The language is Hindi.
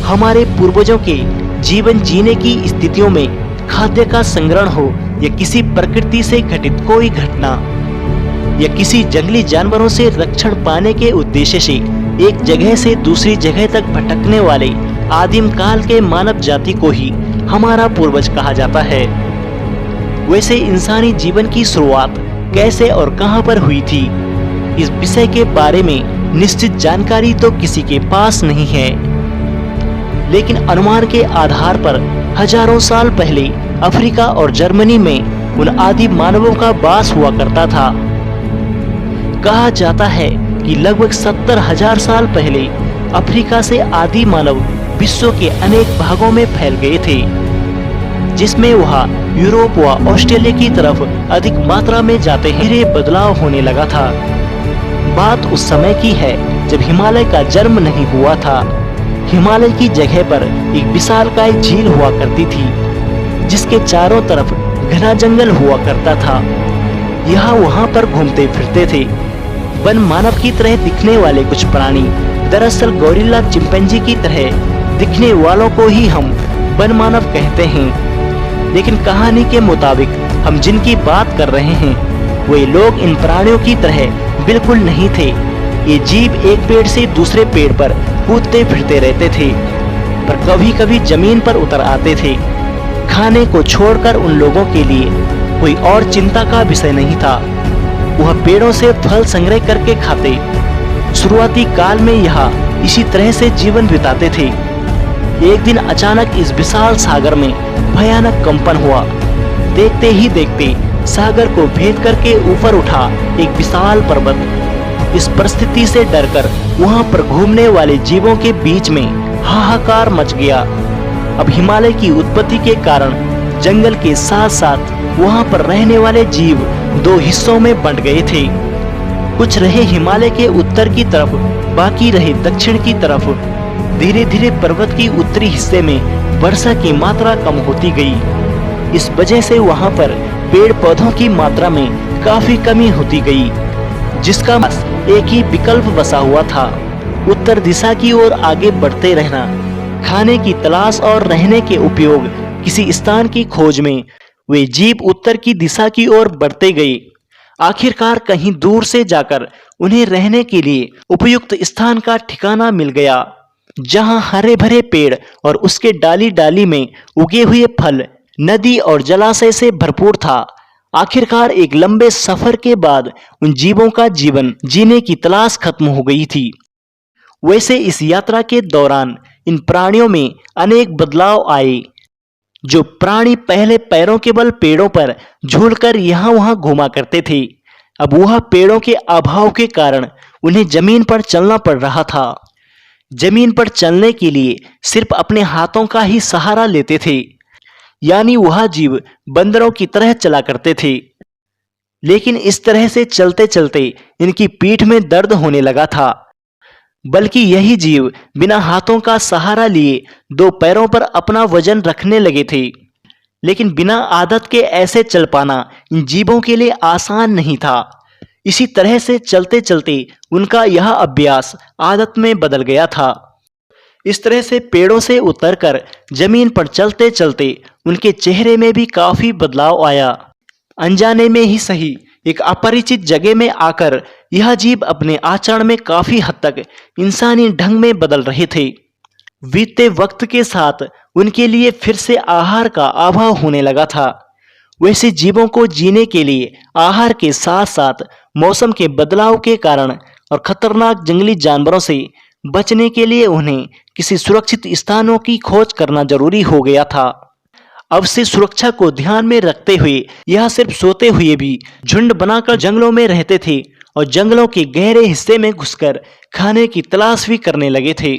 हमारे पूर्वजों के जीवन जीने की स्थितियों में खाद्य का संग्रहण हो या किसी प्रकृति से घटित कोई घटना या किसी जंगली जानवरों से रक्षण पाने के उद्देश्य से एक जगह से दूसरी जगह तक भटकने वाले आदिम काल के मानव जाति को ही हमारा पूर्वज कहा जाता है। वैसे इंसानी जीवन की शुरुआत कैसे और कहां पर हुई थी, इस विषय के बारे में निश्चित जानकारी तो किसी के पास नहीं है, लेकिन अनुमान के आधार पर हजारों साल पहले अफ्रीका और जर्मनी में उन आदि मानवों का वास हुआ करता था। कहा जाता है कि लगभग 70,000 साल पहले अफ्रीका से आदि मानव विश्व के अनेक भागों में फैल गए थे, जिसमें वह यूरोप व ऑस्ट्रेलिया की तरफ अधिक मात्रा में जाते धीरे बदलाव होने लगा था। बात उस समय की है जब हिमालय का जन्म नहीं हुआ था। हिमालय की जगह पर एक विशालकाय झील हुआ करती थी, जिसके चारों तरफ घना जंगल हुआ करता था। यहाँ वहाँ पर घूमते फिरते थे वन मानव की तरह दिखने वाले कुछ प्राणी। दरअसल गोरिल्ला चिंपैंजी की तरह दिखने वालों को ही हम वन मानव कहते हैं, लेकिन कहानी के मुताबिक हम जिनकी बात कर रहे हैं वे लोग इन प्राणियों की तरह बिल्कुल नहीं थे। ये जीव एक पेड़ से दूसरे पेड़ पर कूदते फिरते रहते थे, पर कभी कभी जमीन पर उतर आते थे। खाने को छोड़कर उन लोगों के लिए कोई और चिंता का विषय नहीं था। वह पेड़ों से फल संग्रह करके खाते। शुरुआती काल में यह इसी तरह से जीवन बिताते थे। एक दिन अचानक इस विशाल सागर में भयानक कंपन हुआ। देखते ही देखते सागर को भेद करके ऊपर उठा एक विशाल पर्वत। इस परिस्थिति से डरकर वहां पर घूमने वाले जीवों के बीच में हाहाकार मच गया। अब हिमालय की उत्पत्ति के कारण जंगल के साथ साथ वहां पर रहने वाले जीव दो हिस्सों में बंट गए थे। कुछ रहे हिमालय के उत्तर की तरफ, बाकी रहे दक्षिण की तरफ। धीरे धीरे पर्वत की उत्तरी हिस्से में वर्षा की मात्रा कम होती गई। इस वजह से वहां पर पेड़ पौधों की मात्रा में काफी कमी होती गई, जिसका एक ही विकल्प बसा हुआ था, उत्तर दिशा की ओर आगे बढ़ते रहना। खाने की तलाश और रहने के उपयोग किसी स्थान की खोज में वे जीव उत्तर की दिशा की ओर बढ़ते गए। आखिरकार कहीं दूर से जाकर उन्हें रहने के लिए उपयुक्त स्थान का ठिकाना मिल गया, जहां हरे भरे पेड़ और उसके डाली डाली में उगे हुए फल, नदी और जलाशय से भरपूर था। आखिरकार एक लंबे सफर के बाद उन जीवों का जीवन जीने की तलाश खत्म हो गई थी। वैसे इस यात्रा के दौरान इन प्राणियों में अनेक बदलाव आए। जो प्राणी पहले पैरों के बल पेड़ों पर झूलकर यहाँ वहाँ घूमा करते थे, अब वह पेड़ों के अभाव के कारण उन्हें जमीन पर चलना पड़ रहा था। जमीन पर चलने के लिए सिर्फ अपने हाथों का ही सहारा लेते थे, यानी वह जीव बंदरों की तरह चला करते थे। लेकिन इस तरह से चलते चलते इनकी पीठ में दर्द होने लगा था। बल्कि यही जीव बिना हाथों का सहारा लिए दो पैरों पर अपना वजन रखने लगे थे। लेकिन बिना आदत के ऐसे चल पाना इन जीवों के लिए आसान नहीं था। इसी तरह से चलते चलते उनका यह अभ्यास आदत में बदल गया था। इस तरह से पेड़ों से उतरकर जमीन पर चलते चलते उनके चेहरे में भी काफी बदलाव आया। अनजाने में ही सही, एक अपरिचित जगह में आकर यह जीव अपने आचरण में काफी हद तक इंसानी ढंग में बदल रहे थे। बीतते वक्त के साथ उनके लिए फिर से आहार का अभाव होने लगा था। वैसे जीवों को जीने के लिए आहार के साथ साथ मौसम के बदलाव के कारण और खतरनाक जंगली जानवरों से बचने के लिए उन्हें किसी सुरक्षित स्थानों की खोज करना जरूरी हो गया था। अब से सुरक्षा को ध्यान में रखते हुए यह सिर्फ सोते हुए भी झुंड बनाकर जंगलों में रहते थे और जंगलों के गहरे हिस्से में घुसकर खाने की तलाश भी करने लगे थे।